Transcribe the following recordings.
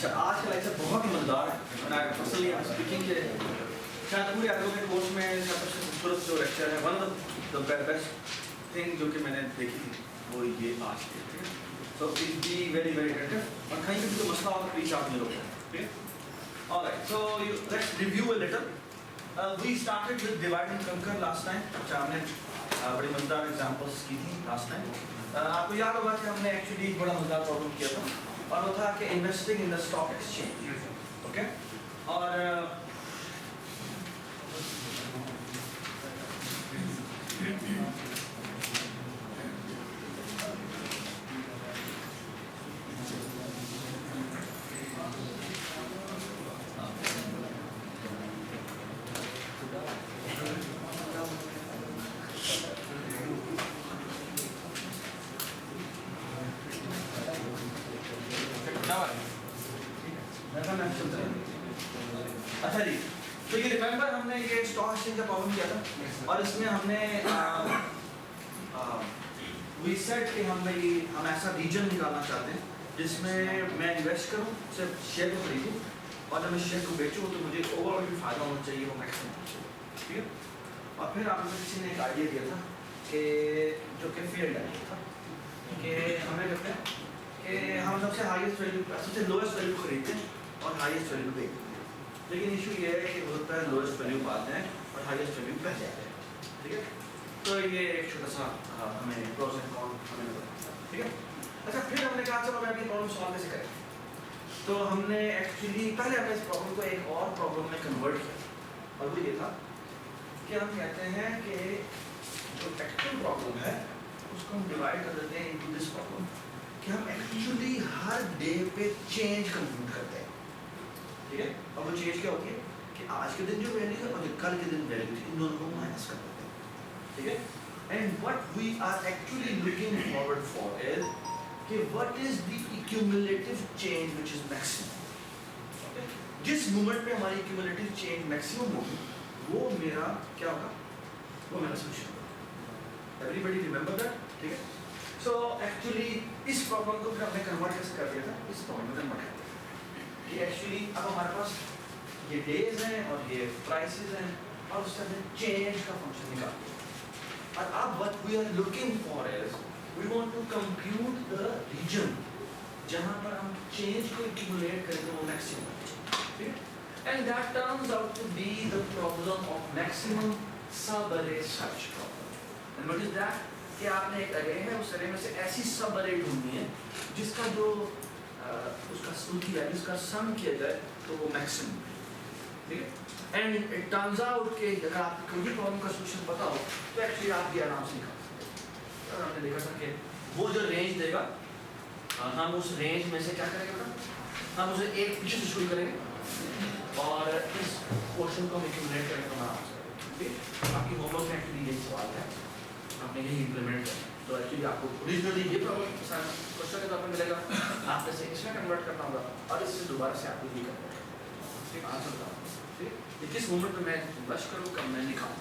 अच्छा, आज का लेक्चर बहुत ही मजेदार है। मैं पर्सनली स्पीकिंग के शायद पूरे एग्रोनॉमिक कोर्स में सबसे खूबसूरत जो लेक्चर है, one of the best thing जो कि मैंने देखी थी वो ये आज की, ठीक है। So please be very very attentive और कहीं भी कोई मसला हो तो प्लीज आप मेरे को, ठीक है। Alright, so let's review a little. We started with divide and conquer last time. अच्छा, हमने बड़ी मजेदार एग्जांपल्स की थी लास्ट टाइम। आपको याद होगा कि हमने एक्चुअली बड़ा मजेदार प्रॉब्लम किया था और वो था कि investing in the stock exchange, okay. और अच्छा जी, तो ये रिमेंबर हमने ये स्टॉक एक्सचेंज का प्रॉब्लम किया था और इसमें हमने वी सेड कि हम ऐसा रीजन निकालना चाहते हैं जिसमें मैं इन्वेस्ट करूं, सिर्फ शेयर को खरीदूं और जब मैं शेयर को बेचूं तो मुझे ओवरऑल भी फायदा होना चाहिए, वो मैक्सिमम, ठीक है। और फिर आपने किसी ने एक आइडिया दिया था कि जो कि फेल्ड आइडिया था कि हमें कहते हैं कि हम सबसे हाईएस्ट वैल्यू, सबसे लोएस्ट वैल्यू खरीदते हैं और हाईएस्ट वैल्यू बेचते हैं। लेकिन इशू ये है कि होता है लोएस्ट वैल्यू पाते हैं और हाईएस्ट वैल्यू बच जाते हैं, ठीक है। तो ये एक छोटा सा हमें प्रोस एंड कॉन हमें बताया, ठीक है। अच्छा, फिर हमने कहा चलो मैं अपनी प्रॉब्लम सॉल्व कैसे करें। तो हमने एक्चुअली पहले हमने इस प्रॉब्लम को एक और प्रॉब्लम में कन्वर्ट किया और वो ये था कि हम कहते हैं कि जो एक्चुअल प्रॉब्लम है उसको हम डिवाइड कर देते हैं इनटू दिस प्रॉब्लम कि हम एक्चुअली हर डे पे चेंज कंप्यूट करते हैं, ठीक है। अब वो चेंज क्या होती है कि आज के दिन जो वैल्यू है और जो कल के दिन वैल्यू थी, इन दोनों को माइनस कर देते हैं, ठीक है। And what we are actually looking forward for is कि what is the accumulative change which is maximum, okay. जिस मोमेंट पे हमारी एक्यूमुलेटिव चेंज मैक्सिमम होगी वो मेरा क्या होगा, वो मेरा सॉल्यूशन होगा। एवरीबॉडी रिमेंबर दैट, ठीक है। सो एक्चुअली इस प्रॉब्लम को फिर हमने कन्वर्ट कैसे कर दिया था, इस प्रॉब्लम में कन्वर्ट कर दिया कि एक्चुअली अब हमारे पास ये डेज हैं और ये प्राइसेस हैं और उससे हमने चेंज का फंक्शन निकाल दिया। और अब what we are looking for is we want to compute the region जहां पर हम चेंज को एक्यूमुलेट करेंगे वो मैक्सिमम है, ठीक है। And that turns out to be the problem of maximum subarray search problem. And what is that कि आपने एक अरे है, उस अरे में से ऐसी सब अरे ढूंढनी है जिसका जो उसका उसकी वैल्यूज का सम किया जाए तो वो मैक्सिमम, ठीक है। एंड इट टर्न्स आउट कि अगर आपको कोई भी प्रॉब्लम का सॉल्यूशन पता हो तो एक्चुअली आप ये आराम से निकाल सकते हैं। और हमने देखा था कि वो जो रेंज देगा हम उस रेंज में से क्या करेंगे बेटा, हम उसे एक पीछे से शुरू करेंगे और इस पोर्शन को हम एक्यूमुलेट करेंगे आराम से, ठीक है। आपकी होमवर्क में एक्चुअली यही सवाल है, आपने यही इंप्लीमेंट करना है। तो एक्चुअली आपको ओरिजिनली ये प्रॉब्लम क्वेश्चन के तौर पर मिलेगा, आपने से इसमें कन्वर्ट करना होगा और इससे दोबारा से आपको ये करना होगा, ठीक है। आंसर बताओ, ठीक है। किस मोमेंट पे मैं ब्लश करूँ, कब मैं निकालूँ,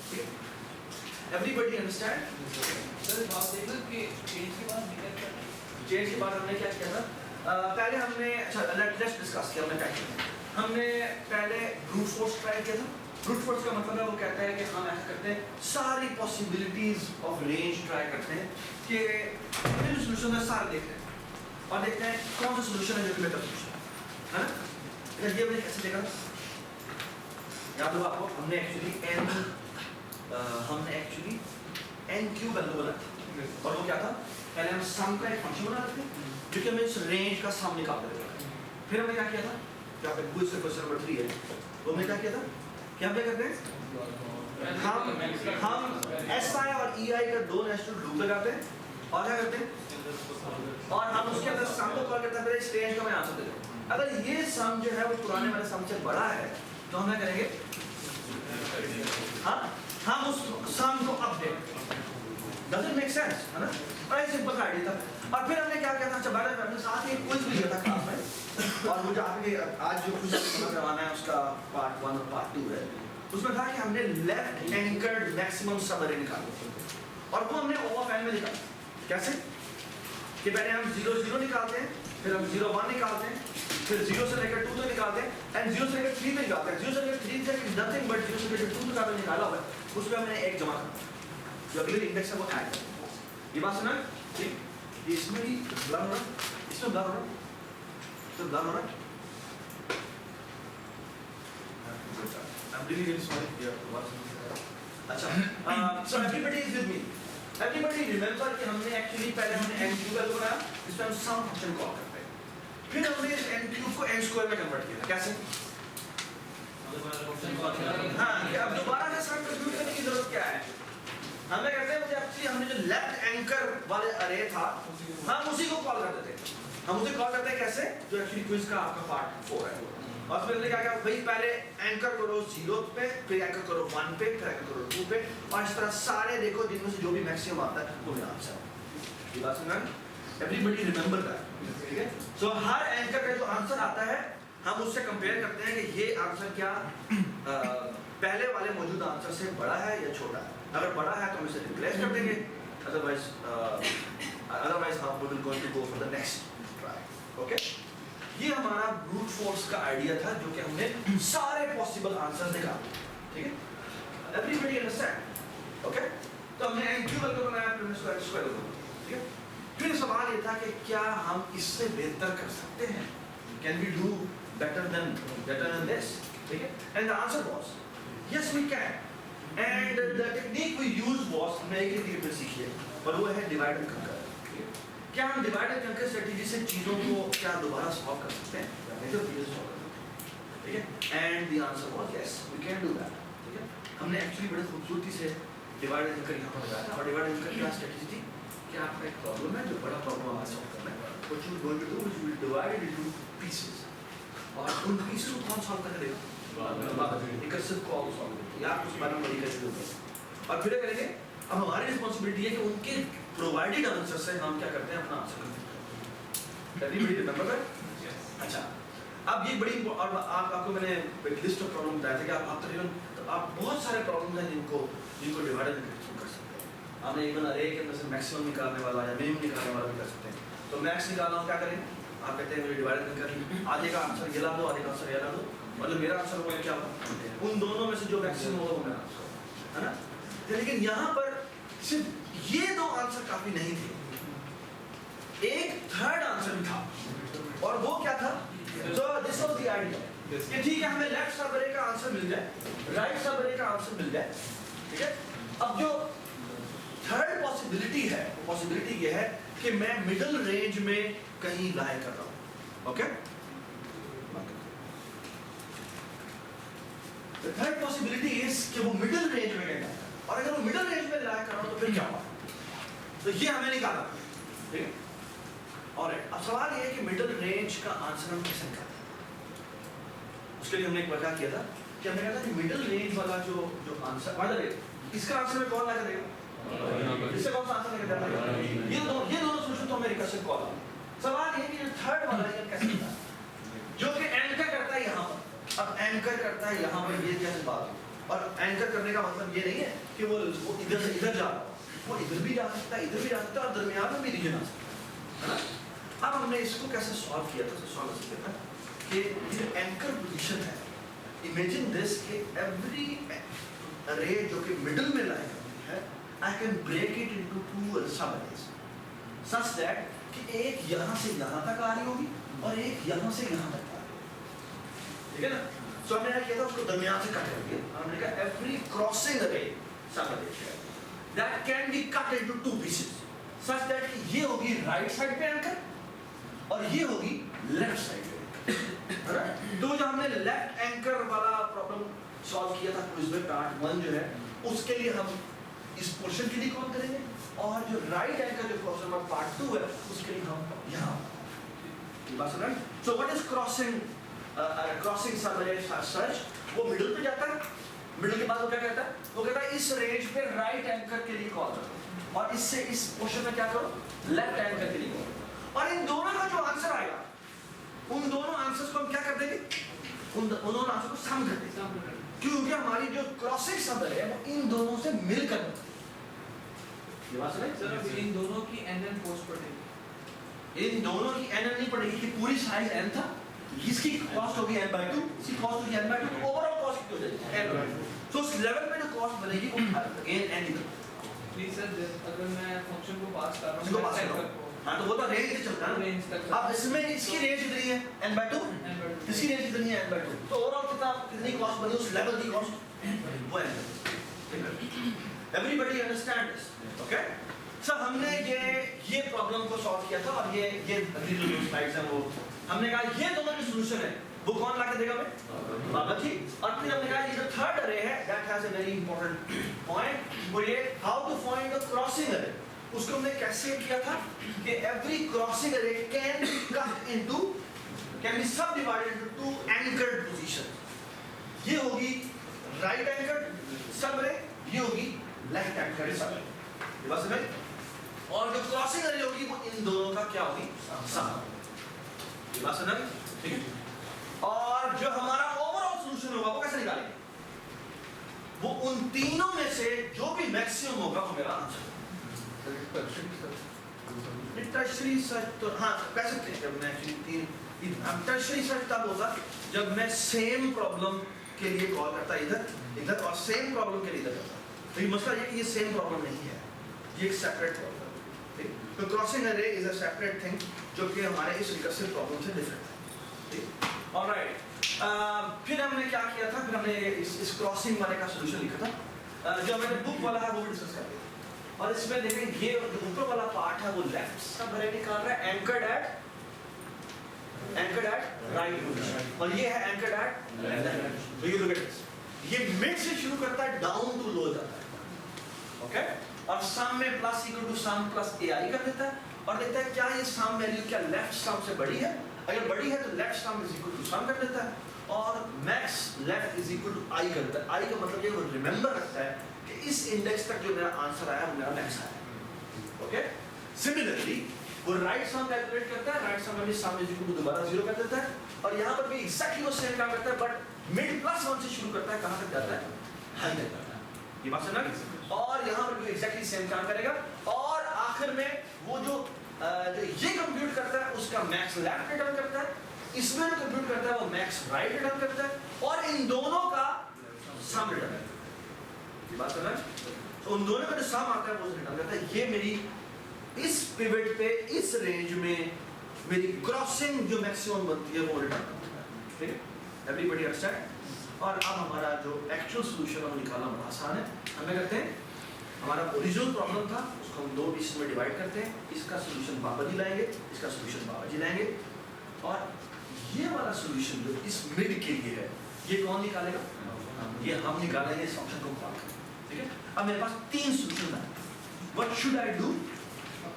ठीक है। Everybody understand. सर बात देखना कि चेंज के बाद निकल क्या, चेंज के बाद हमने क्या किया था, पहले हमने अच्छा लेट्स डिस्कस किया हमने क्या किया। हमने पहले ब्रूट फोर्स ट्राई किया था। ब्रूट फोर्स का मतलब है वो कहता है कि हम ऐसा करते हैं सारी पॉसिबिलिटीज ऑफ रेंज ट्राई करते हैं कि कितने सॉल्यूशन है सारे देखते हैं और देखते हैं कौन सा सॉल्यूशन है जो कि बेटर सॉल्यूशन है ना। ये हमने कैसे देखा, याद होगा आपको, हमने एक्चुअली एन क्यू वैल्यू बना और वो क्या था, पहले हम सम का एक फंक्शन बनाते थे जो कि हमें इस रेंज का सम निकाल देते थे। फिर हमने क्या किया था, क्या पे क्विज का क्वेश्चन नंबर 3 है, वो हमने क्या किया था, क्या करते हैं हम एस आई और ई आई का दो नेचुरल लूप लगाते हैं और क्या करते हैं और हम उसके अंदर सम को कॉल करते हैं, फिर इस रेंज का मैं आंसर देता हूं। अगर ये सम जो है वो पुराने वाले सम से बड़ा है तो हम क्या करेंगे, हाँ हम उस सम को update, does it make sense, है ना। बड़ा सिंपल आइडिया था। और फिर हमने क्या किया था, अच्छा मैंने अपने साथ ही क्विज भी लिया था क्लास में और मुझे आपके आज जो कुछ करवाना है उसका पार्ट 1 और पार्ट 2 है, उसमें था कि हमने लेफ्ट एंकर्ड मैक्सिमम सब अरे निकाला और वो हमने O of n में निकाला। कैसे कि पहले हम 0 0 निकालते हैं, फिर हम 0 1 निकालते हैं, फिर 0 से लेकर 2 तक निकालते हैं, एंड 0 से लेकर 3 तक निकालते हैं। 0 से लेकर 3 तक नथिंग बट 0 से लेकर 2 तक आपने निकाला हुआ है, उसमें हमने एक जमा करना है, जो अगले इंडेक्स है वो ऐड करना है। ये बात सुना? ठीक, ये इसमें भी ब्लर हो रहा है, इसमें ब्लर हो रहा है, इसमें ब्लर हो रहा है। I'm really really sorry here to watch this. अच्छा, so everybody is with me. Everybody remember कि हमने actually पहले हमने n क्यूब को बनाया, इसमें हम सम फंक्शन कॉल करते हैं। फिर हमने इस n क्यूब को n स्क्वायर में कन्वर्ट किया। कैसे? हाँ, कि अब दोबारा से सम कंप्यूट करने की जरूरत क्या है? हमें कहते हैं मुझे एक्चुअली हमने जो लेफ्ट एंकर वाले अरे था, हम उसी को कॉल करते थे। हम उसे कॉल करते हैं कैसे? जो एक्चुअली क्विज का आपका पार्ट 4 है। और फिर क्या क्या भाई पहले एंकर करो 0 पे, फिर एंकर करो 1 पे, फिर एंकर करो 2 पे, और इस तरह सारे देखो जिनमें से जो भी मैक्सिमम आता है वो मेरा आंसर है। ये बात समझ में? एवरीबॉडी रिमेंबर दैट, ठीक है? सो हर एंकर का जो आंसर आता है हम उससे कंपेयर करते हैं कि ये आंसर क्या पहले वाले मौजूदा आंसर से बड़ा है या छोटा है। अगर बड़ा है तो हम इसे रिप्लेस कर देंगे, अदरवाइज हम will going to go for the next try. Okay, ये हमारा ब्रूट फोर्स का आइडिया था जो कि हमने सारे पॉसिबल आंसर निकाले। ठीक है, एवरीबॉडी अंडरस्टैंड? ओके, तो हमने n क्यूब को बनाया, फिर स्क्वायर स्क्वायर को, ठीक है? फिर सवाल ये था कि क्या हम इससे बेहतर कर सकते हैं? Can we do better than this? ठीक है? And the answer was yes we can. And the technique we used was हमने एक ही में सीखी है, और वो है डिवाइड एंड कंकर। क्या हम डिवाइड एंड कंकर स्ट्रेटजी से चीजों को क्या दोबारा सॉल्व कर सकते हैं? नहीं तो चीजें सॉल्व कर सकते हैं। ठीक है? And the answer was yes we can do that. ठीक है, हमने एक्चुअली बड़ी खूबसूरती से डिवाइड एंड कंकर यहाँ पर लगाया था। और डिवाइड एंड कंकर क्या स्ट्रेटजी थी कि आपका एक प्रॉब्लम है जो बड़ा प्रॉब्लम आपको सॉल्व करना है, what you going to do is you will divide it into pieces, और उन पीसेस को कौन सॉल्व कर देगा? रिकर्सिव कॉल सॉल्व करेगा, या कुछ बार हम रिकर्सिव होगा। और फिर करेंगे, अब हमारी रिस्पांसिबिलिटी है कि उनके प्रोवाइडेड आंसर से हम क्या करते हैं, अपना आंसर करते हैं। Everybody remember that? अच्छा, अब ये बड़ी और आपको मैंने एक लिस्ट ऑफ प्रॉब्लम बताया था कि आप तकरीबन तो आप बहुत सारे प्रॉब्लम हैं जिनको डिवाइड एंड कंकर कर सकते हैं। आपने इवन अरे के अंदर से मैक्सिमम निकालने वाला या मिनिमम निकालने वाला भी कर सकते हैं। तो मैक्स निकालना क्या करें? आप कहते हैं मुझे डिवाइड एंड कंकर, आधे का आंसर ये ला दो, आधे का आंसर ये ला दो, मतलब मेरा आंसर होगा क्या होगा? उन दोनों में से जो मैक्सिमम होगा वो मेरा आंसर होगा, है ना? लेकिन यहाँ पर सिर्फ ये दो आंसर काफी नहीं थे, एक थर्ड आंसर भी था, और वो क्या था? So this was the idea कि ठीक है हमें लेफ्ट सब अरे का आंसर मिल जाए, राइट सब अरे का आंसर मिल जाए, ठीक है? अब जो थर्ड पॉसिबिलिटी है, वो पॉसिबिलिटी ये है कि मैं मिडिल रेंज में कहीं लाई कर रहा हूँ। Okay, The third possibility is कि वो मिडिल रेंज में कहीं, और अगर वो मिडिल रेंज में लाई कर रहा हूँ तो फिर क्या होगा? तो ये हमें निकालना, ठीक है? और अब सवाल ये है कि मिडिल रेंज का आंसर हम कैसे निकालते हैं? उसके लिए हमने एक वर्क किया था कि हमने कहा था कि मिडिल रेंज वाला जो आंसर, मतलब इसका आंसर में कौन लगा देगा? इससे कौन सा आंसर लगा देगा? ये दोनों सोल्यूशन तो हमें रिकर्सिव कॉल है। सवाल ये कि जो थर्ड वाला है कैसे होता है, जो कि एंकर करता है यहाँ पर। अब एंकर करता है यहाँ पर, ये कैसे बात है? और एंकर करने का मतलब ये नहीं है कि वो इधर से इधर जा रहा है, वो इधर भी जा सकता है, इधर भी जा सकता है, और दरमियान में भी रीजन आ सकता है ना? अब हमने इसको कैसे सॉल्व किया था? सॉल्व किया था कि ये एंकर पोजीशन है, इमेजिन दिस कि एवरी रे जो कि मिडिल में लाई करती है, I can break it into two sub rays such that कि एक यहाँ से यहाँ तक आ रही होगी और एक यहाँ से यहाँ तक आ रही होगी, ठीक है ना? सो हमने क्या किया था, उसको दरमियान से कट करके हमने कहा every crossing ray sub rays that can be cut into two pieces such that कि ये होगी राइट साइड पे एंकर और ये होगी लेफ्ट साइड पे। तो जो हमने लेफ्ट एंकर वाला प्रॉब्लम सॉल्व किया था क्विज में पार्ट 1 जो है, उसके लिए हम इस पोर्शन के लिए कॉल करेंगे, और जो राइट एंकर जो क्वेश्चन नंबर पार्ट 2 है उसके लिए हम यहाँ बात सुन रहे हैं। सो व्हाट इज क्रॉसिंग सबरे सर्च? वो मिडिल पे जाता है, मिडिल के बाद वो क्या कहता है? वो कहता है इस रेंज पे राइट एंकर के लिए कॉल करो, और इससे इस पोर्शन में क्या करो? लेफ्ट एंकर के लिए कॉल करो, और इन दोनों का जो आंसर आएगा उन दोनों आंसर्स को हम क्या कर देंगे? उन दोनों आंसर को सम कर देंगे, क्योंकि हमारी जो क्रॉसिंग सब है वो इन दोनों से मिलकर बनती है। ये बात समझ? सर इन दोनों की एन पोस्ट पड़ेगी, इन दोनों की एन नहीं पड़ेगी कि पूरी साइज n था, इसकी कॉस्ट होगी n/2, इसकी कॉस्ट होगी n/2, तो ओवरऑल कॉस्ट कितनी हो जाएगी n/2। तो उस लेवल पे जो कॉस्ट बनेगी वो अगेन n इधर प्लीज सर अगर मैं फंक्शन को पास कर रहा हूं इसको पास करो। हाँ तो वो तो रेंज से चलता है ना। रेंज तक अब इसमें इसकी रेंज इतनी है n/2, इसकी रेंज इतनी है n/2, तो ओवरऑल कितनी कॉस्ट बनी उस लेवल की कॉस्ट वो n। Everybody understand this, okay? Sir हमने ये प्रॉब्लम को सॉल्व किया था और ये अगली जो स्लाइड्स हैं वो हमने कहा ये दोनों के सॉल्यूशन है वो कौन ला के देगा हमें? बाबा जी। और फिर हमने कहा ये जो थर्ड अरे है that has a very important point, वो ये how to find the crossing array. उसको हमने कैसे किया था कि every crossing array can be cut into can be subdivided into two anchored position. ये होगी राइट एंकर्ड सब अरे, ये होगी लेफ्ट एंकर्ड सब अरे। ये बात समझ? और जो क्रॉसिंग अरे होगी वो इन दोनों का क्या होगी? सम। ये बात समझ? ठीक है। और जो हमारा ओवरऑल सॉल्यूशन होगा वो कैसे निकालेंगे? वो उन तीनों में से जो भी मैक्सिमम होगा वो मेरा आंसर। टर्शरी सर्च तो हाँ कह सकते हैं जब मैं टर्शरी सर्च तब होगा जब मैं सेम प्रॉब्लम के लिए कॉल करता इधर और सेम प्रॉब्लम के लिए इधर करता। तो ये मसला ये कि ये सेम प्रॉब्लम नहीं है, ये एक सेपरेट प्रॉब्लम है। ठीक? तो क्रॉसिंग अरे इज अ सेपरेट थिंग जो कि हमारे इस रिकर्सिव प्रॉब्लम से डिफरेंट है। ठीक? ऑलराइट, फिर हमने क्या किया था? फिर हमने इस क्रॉसिंग वाले का सॉल्यूशन लिखा था। जो मैंने बुक वाला है वो भी डिस्कस कर दिया। और इसमें देखें ये जो ऊपर वाला पार्ट है वो लेफ्ट सब अरे निकाल रहा है एंकर्ड एट राइट पोजीशन और ये है एंकर्ड एट लेफ्ट। तो ये लुक एट दिस, ये मिड से शुरू करता है डाउन टू लो जाता है, ओके? और सम में plus equal to sum plus ai कर देता है और देखता है क्या ये सम वैल्यू क्या लेफ्ट सम से बड़ी है। अगर बड़ी है तो left sum is equal to sum कर देता है और max left is equal to i कर देता है। आई का मतलब ये वो रिमेंबर रखता है कि इस इंडेक्स तक जो मेरा आंसर आया वो मेरा मैक्स आया, ओके? सिमिलरली वो राइट सम कैलकुलेट करता है, राइट सम में सम इज इक्वल टू दोबारा 0 कर देता है और यहाँ पर भी एग्जैक्टली वो सेम काम करता है बट मिड प्लस 1 से शुरू करता है, कहाँ तक जाता है? हाई तक जाता है। ये बात समझ? और यहाँ पर भी एग्जैक्टली सेम काम करेगा और आखिर में वो जो ये कंप्यूट करता है उसका मैक्स लेफ्ट रिटर्न करता है, इसमें जो कंप्यूट करता है वो मैक्स राइट रिटर्न करता है और इन दोनों का सम रिटर्न करता है। ये बात समझ? तो उन दोनों का जो सम आता है वो रिटर्न करता है। ये मेरी इस पिवट पे इस रेंज में मेरी क्रॉसिंग जो मैक्सिमम बनती है वो रिटर्न करता है। ठीक है? Everybody understand? और अब हमारा जो एक्चुअल सॉल्यूशन है वो निकालना बड़ा आसान है। हमें करते हैं हमारा ओरिजिनल प्रॉब्लम था उसको हम दो पीस में डिवाइड करते हैं। इसका सॉल्यूशन बाबा जी लाएंगे, इसका सॉल्यूशन बाबा जी लाएंगे और ये वाला सॉल्यूशन जो इस मिड के लिए है ये कौन निकालेगा? ये हम निकालेंगे इस फंक्शन को कॉल करके। ठीक है? अब मेरे पास तीन सॉल्यूशन है। What should I do?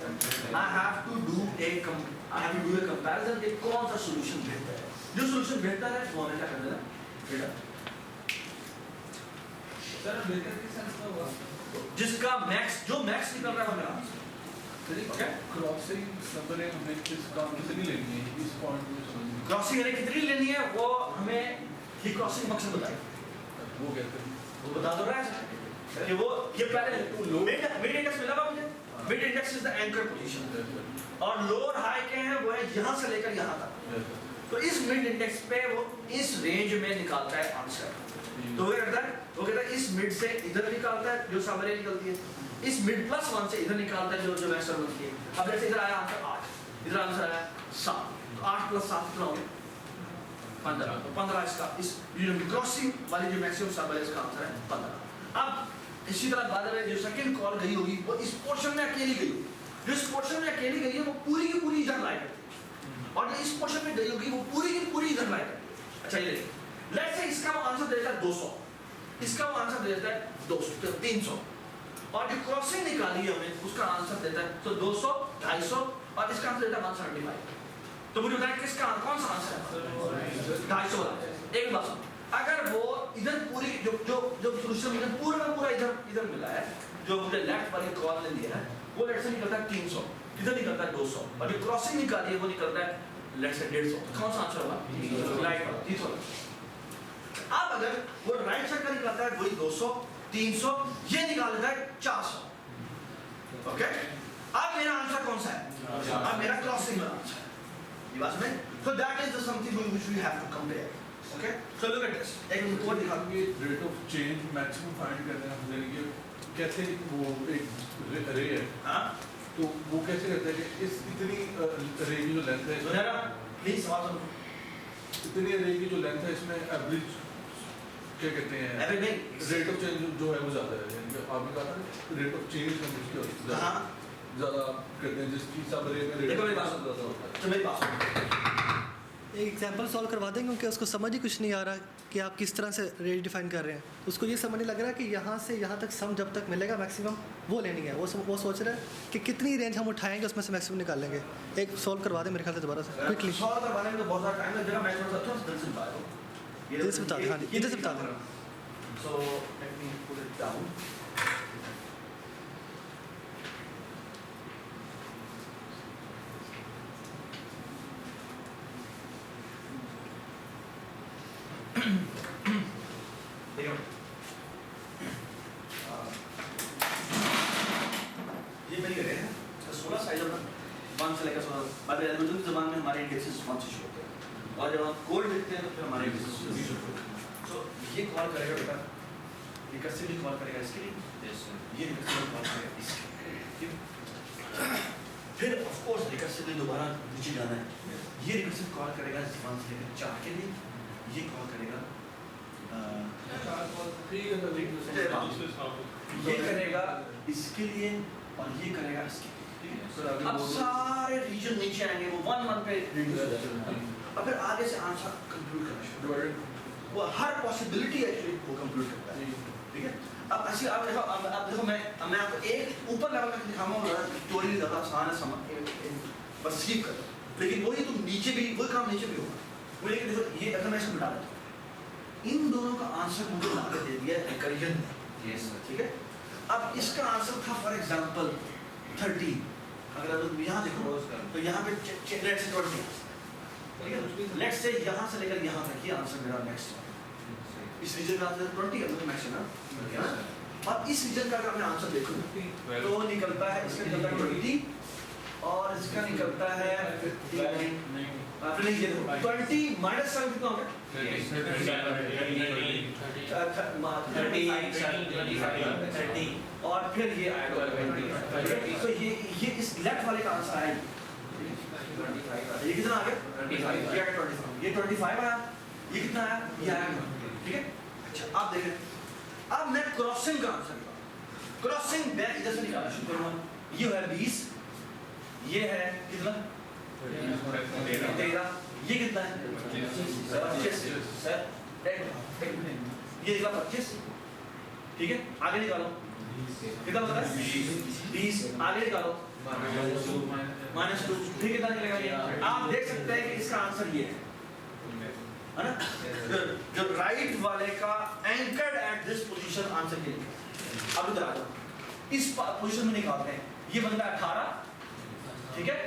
I have to do a comparison कि कौन सा सॉल्यूशन बेहतर है। जो सॉल्यूशन बेहतर है वो हमें क्या कर देना? बेटा सर बेहतर किस सेंस में हुआ? जिसका मैक्स जो मैक्स निकल रहा है वो मेरा आंसर। ओके? क्रॉसिंग नंबर एक हमें किस काम कितनी लेनी है इस पॉइंट में? क्रॉसिंग अरे कितनी लेनी है वो हमें ये क्रॉसिंग फंक्शन बताएगा। वो कहते हैं वो बता दो रहा है कि वो ये पहले मिड इंडेक्स मिला हुआ मुझे। Mid index is the anchor position और लोअर हाई के हैं वो है यहाँ से लेकर यहाँ तक। तो इस मिड इंडेक्स पे वो इस रेंज में निकालता है आंसर। तो वो कहता है इस मिड से इधर निकालता है जो समरी निकलती है, इस मिड प्लस 1 से इधर निकालता है जो मैक्सिमम बनती है। अब जैसे इधर आया आंसर 8, इधर आंसर आया 7, तो 8 + 7 कितना हो गया? 15। तो 15 इसका इस क्रॉसिंग वाली जो मैक्सिमम सब है इसका आंसर है 15। अब इसी तरह बाद में जो सेकंड कॉल गई होगी वो इस पोर्शन में अकेली गई होगी। जो इस पोर्शन में अकेली गई है वो पूरी की पूरी इधर लाएगी और जो इस पोर्शन में गई होगी वो पूरी की पूरी इधर लाएगी। अच्छा ये देखिए, लेट्स से इसका वो आंसर देता है 200, इसका वो आंसर देता है 200 300 और जो क्रॉसिंग निकाली है हमने उसका आंसर देता है तो 200 250 और इसका आंसर देता है 175। तो मुझे बताएं किसका कौन सा आंसर है? 250 वाला। एक बात अगर वो इधर पूरी जो सॉल्यूशन मुझे पूरा इधर मिला है जो मुझे लेफ्ट वाली कॉल ने दिया है वो लेट्स से निकलता है 300, इधर निकलता है 200 और जो क्रॉसिंग निकाली है वो निकलता है लेट्स से 150। कौन सा आंसर होगा? राइट वाला 300। अब अगर वो राइट साइड का निकलता है वही 200 300 ये निकाल देता है 400। ओके? अब मेरा आंसर कौन सा है? अब मेरा क्रॉसिंग वाला आंसर है। ये बात में so that is the something which we have to compare. Okay, so look at this. एक और दिखा ये rate of change maximum find करते हैं हम यानी कि कैसे वो एक रे है हाँ तो वो कैसे करते हैं कि इस इतनी रे की जो लेंथ है सुनेरा प्लीज सवाल सुनो इतनी रे की जो लेंथ है इसमें एवरेज क्या कहते हैं अबे नहीं रेट ऑफ चेंज जो है वो ज़्यादा है यानी कि आपने कहा था रेट ऑफ चेंज हम उसके हाँ ज़्यादा करते हैं जिसकी सब रे में देखो मेरी बात ज़्यादा होता है तो मेरी बात सुनो एक एग्जांपल सॉल्व करवा दें क्योंकि उसको समझ ही कुछ नहीं आ रहा कि आप किस तरह से रेंज डिफाइन कर रहे हैं उसको ये समझ नहीं लग रहा कि यहाँ से यहाँ तक सम जब तक मिलेगा मैक्सिमम वो लेनी है वो सोच रहा है कि कितनी रेंज हम उठाएंगे उसमें से मैक्सिमम निकाल लेंगे एक सॉल्व करवा दें मेरे ख्याल से दोबारा से क्विकली सॉल्व करवाने में तो बहुत सारा टाइम लगेगा मैं थोड़ा सा दिल से बता दूं इधर से बता दें हाँ जी इधर से बता दें so let me put it down देखो ये मेरी जगह है इसका 16 साइज होगा 1 से लेकर 16 बाद में एल्गोरिथम की ज़बान में हमारे इंडेक्सेस 1 से शुरू होते हैं और जब हम कोड लिखते हैं तो फिर हमारे इंडेक्सेस 20 शुरू होते हैं सो ये कॉल करेगा बेटा ये रिकर्सिवली कॉल करेगा इसके लिए ये रिकर्सिवली कॉल करेगा इसके लिए फिर ऑफ कोर्स रिकर्सिवली दोबारा नीचे जाना है ये रिकर्सिव कॉल करेगा 1 से लेकर 4 के लिए ये कॉल करेगा ये करेगा इसके लिए और ये करेगा इसके लिए अब सारे रीजन नीचे आएंगे वो 1 पे रिड्यूस हो जाएगा और फिर आगे से आंसर कंप्यूट करना शुरू वो हर पॉसिबिलिटी एक्चुअली वो कंप्यूट करता है ठीक है अब ऐसे आप देखो मैं आपको एक ऊपर लेवल तक दिखाऊंगा स्टोरी ज़्यादा आसान है समझ बस स्किप कर दो लेकिन वही तुम नीचे भी वही काम नीचे भी होगा वो लेकिन देखो ये अगर मैं इसको मिटा देता हूँ इन दोनों का आंसर मुझे ला के दे दिया रिकर्जन ने ठीक है अब इसका आंसर था फॉर एग्जांपल 30 अगर तुम यहाँ देखो तो यहाँ पे लेट्स से 20 ठीक है लेट्स से यहाँ से लेकर यहाँ तक ये आंसर मेरा नेक्स्ट इस रीजन का आंसर 20 है मतलब मैक्सिमम अब इस रीजन का अगर मैं आंसर देखूँ तो निकलता है इसका निकलता है 20 और इसका निकलता है 59 आपने ये देखो 20 माइनस 7 कितना हो गया 30 और फिर ये आएगा तो ये इस लेफ्ट वाले का आंसर आएगा ये कितना आ गया ये 25 ये 25 आया ये कितना आया ये आया ठीक है अच्छा आप देखें अब मैं क्रॉसिंग का आंसर निकालूं क्रॉसिंग मैं इधर से निकालना शुरू करूंगा ये है 20 ये है कितना 13 ये कितना है 25 ये निकला 25 ठीक है आगे निकालो कितना होता है 20 आगे निकालो -2 फिर कितना निकलेगा ये आप देख सकते हैं कि इसका आंसर ये है ना जो राइट वाले का anchored at this position answer ये अब इधर आ जाओ इस पोजीशन में निकालते हैं ये बनता है 18 ठीक है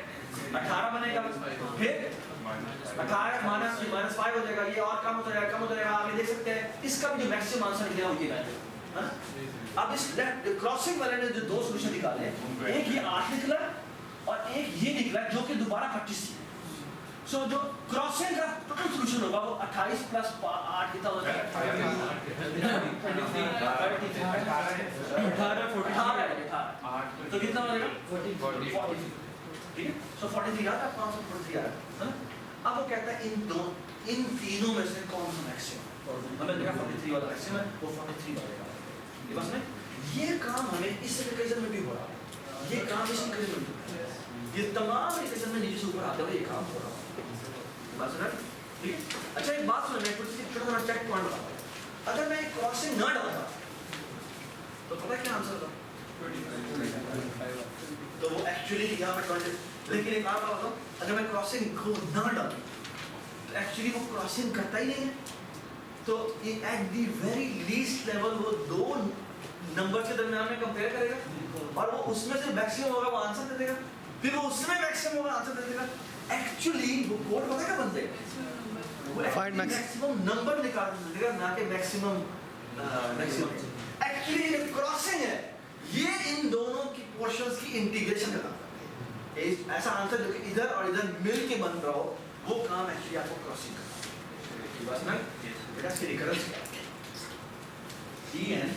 18 बनेगा फिर 18 माइनस 5 हो जाएगा ये और कम हो जाएगा आप ये देख सकते हैं इसका भी जो मैक्सिमम आंसर निकला वो ये है अब इस क्रॉसिंग वाले ने जो दो सॉल्यूशन निकाले एक ये 8 निकला और एक ये निकला जो कि दोबारा 25 सो जो क्रॉसिंग का टोटल सॉल्यूशन होगा वो 28 प्लस 8 कितना हो जाएगा 18 तो कितना हो जाएगा 40 ठीक है सो 43 आता है 543 आया है ना अब वो कहता है इन तीनों में से कौन सा मैक्सिमम हमें देखा 43 वाला मैक्सिमम है वो 43 वाला ये बस में ये काम हमें इस इक्वेशन में भी हो रहा है ये काम इस इक्वेशन में भी हो रहा है ये तमाम इक्वेशन में नीचे से ऊपर आते हुए ये काम हो रहा है बस ना ठीक है अच्छा एक बात सुनो मैं कुछ छोटा सा चेक पॉइंट बताता हूं अगर मैं क्रॉसिंग ना डालता तो पता क्या आंसर होता तो वो एक्चुअली यहाँ पे 20 लेकिन एक बात बताता हूँ अगर मैं क्रॉसिंग को ना डालूं तो एक्चुअली वो क्रॉसिंग करता ही नहीं है तो ये at the very least level वो दो नंबर के दरमियान में कंपेयर करेगा और वो उसमें से मैक्सिमम होगा वो आंसर दे देगा फिर वो उसमें मैक्सिमम होगा आंसर दे देगा एक्चुअली वो कोड पता क्या बनते मैक्सिमम नंबर निकाल देगा ना कि मैक्सिमम एक्चुअली क्रॉसिंग है ये इन दोनों की पोर्शंस की इंटीग्रेशन का काम करता है ऐसा आंसर जो कि इधर और इधर मिल के बन रहा हो, वो काम एक्चुअली आपको क्रॉसिंग करना है। बस ना बेटा इसकी रिकरेंस क्या है? Dn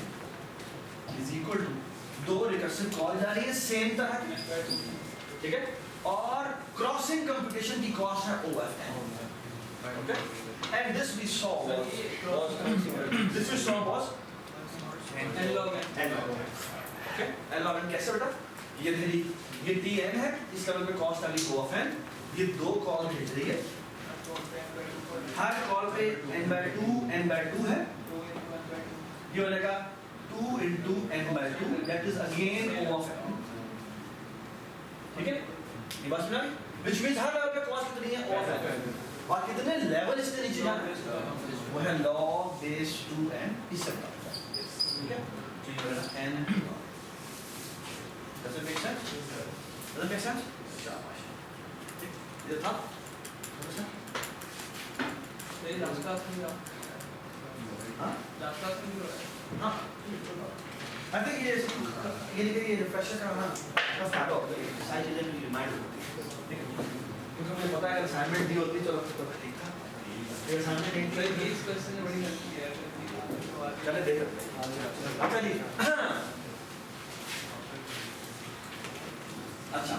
इज इक्वल टू दो रिकर्सिव कॉल जा रही है सेम तरह की, ठीक है, और क्रॉसिंग कंप्यूटेशन की कॉस्ट है OFN, okay, and this we saw was N log n. Okay, L log n कैसे बेटा? ये मेरी ये Dn है, इस लेवल पे कॉस्ट आ गई OFN, ये दो कॉल भेज रही है, हर कॉल पे n/2 है, ये हो जाएगा 2 into n/2, that is again OFN, ठीक है, ये बात समझा? Which means हर लेवल पे कॉस्ट कितनी है OFN, और कितने लेवल इसके नीचे जाना है वो है log base 2n, इससे बता, ठीक है, तो ये बड़ा n, does it make sense? Does it make sense? शाबाश, ये था, ये लास्ट क्लास में था। हाँ, लास्ट क्लास में भी हो रहा है। हाँ, I think ये देखिए ये रिफ्रेशर कराना का फायदा होता है, सारी चीजें भी रिमाइंड होती है, क्योंकि मुझे पता है अगर असाइनमेंट दी होती चलो तो ठीक था, ये असाइनमेंट नहीं तो ये इस क्वेश्चन में बड़ी हेल्प की है। चले देख अच्छा जी अच्छा